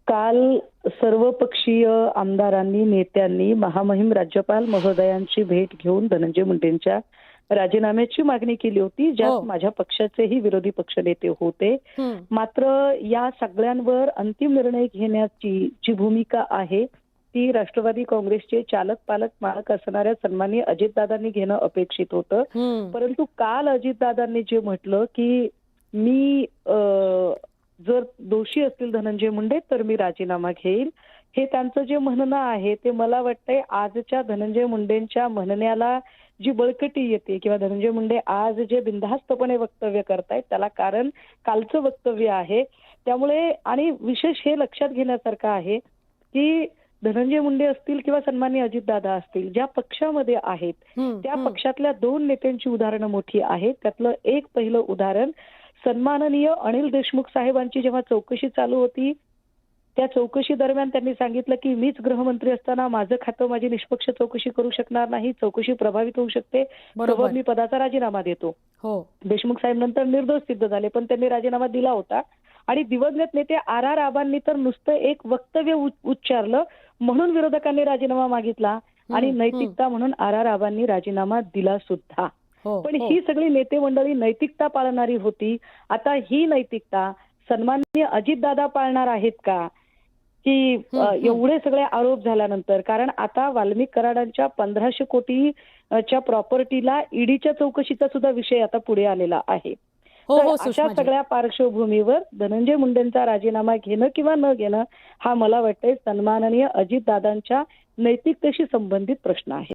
काल सर्वपक्षीय आमदारांनी, नेत्यांनी महामहिम राज्यपाल महोदयांची भेट घेऊन धनंजय मुंडेंच्या राजीनाम्याची मागणी केली होती, ज्यात माझ्या पक्षाचेही विरोधी पक्षनेते होते. मात्र या सगळ्यांवर अंतिम निर्णय घेण्याची जी भूमिका आहे ती राष्ट्रवादी काँग्रेसचे चालक पालक मालक असणाऱ्या सन्माननीय अजितदादांनी घेणं अपेक्षित होतं. परंतु काल अजितदादांनी जे म्हटलं की मी जर दोषी असतील धनंजय मुंडे तर मी राजीनामा घेईल, हे त्यांचं जे म्हणणं आहे ते मला वाटतंय आजच्या धनंजय मुंडेंच्या म्हणण्याला जी बळकटी येते किंवा धनंजय मुंडे आज जे बिनधास्तपणे वक्तव्य करतायत त्याला कारण कालचं वक्तव्य आहे. त्यामुळे आणि विशेष हे लक्षात घेण्यासारखं आहे की धनंजय मुंडे असतील किंवा सन्माननीय अजितदादा असतील, ज्या पक्षामध्ये आहेत त्या पक्षातल्या दोन नेत्यांची उदाहरणं मोठी आहेत. त्यातलं एक पहिलं उदाहरण सन्माननीय अनिल देशमुख साहेबांची जेव्हा चौकशी चालू होती त्या चौकशी दरम्यान त्यांनी सांगितलं की मीच गृहमंत्री असताना माझं खातं माझी निष्पक्ष चौकशी करू शकणार नाही, चौकशी प्रभावित होऊ शकते, तेव्हा मी पदाचा राजीनामा देतो. देशमुख साहेब नंतर निर्दोष सिद्ध झाले पण त्यांनी राजीनामा दिला होता. आणि दिवंगत नेते आर आबांनी तर नुसतं एक वक्तव्य उच्चारलं म्हणून विरोधकांनी राजीनामा मागितला आणि नैतिकता म्हणून आर आबांनी राजीनामा दिला सुद्धा. पण ही सगळी नेते मंडळी नैतिकता पाळणारी होती. आता ही नैतिकता सन्माननीय अजितदादा पाळणार आहेत का की एवढे सगळे आरोप झाल्यानंतर? कारण आता वाल्मिक कराडांच्या 1500 कोटीच्या प्रॉपर्टीला ईडीच्या चौकशीचा सुद्धा विषय आता पुढे आलेला आहे. अशा सगळ्या पार्श्वभूमीवर धनंजय मुंडेंचा राजीनामा घेणं किंवा न घेणं हा मला वाटतंय सन्माननीय अजितदादांच्या नैतिकतेशी संबंधित प्रश्न आहे.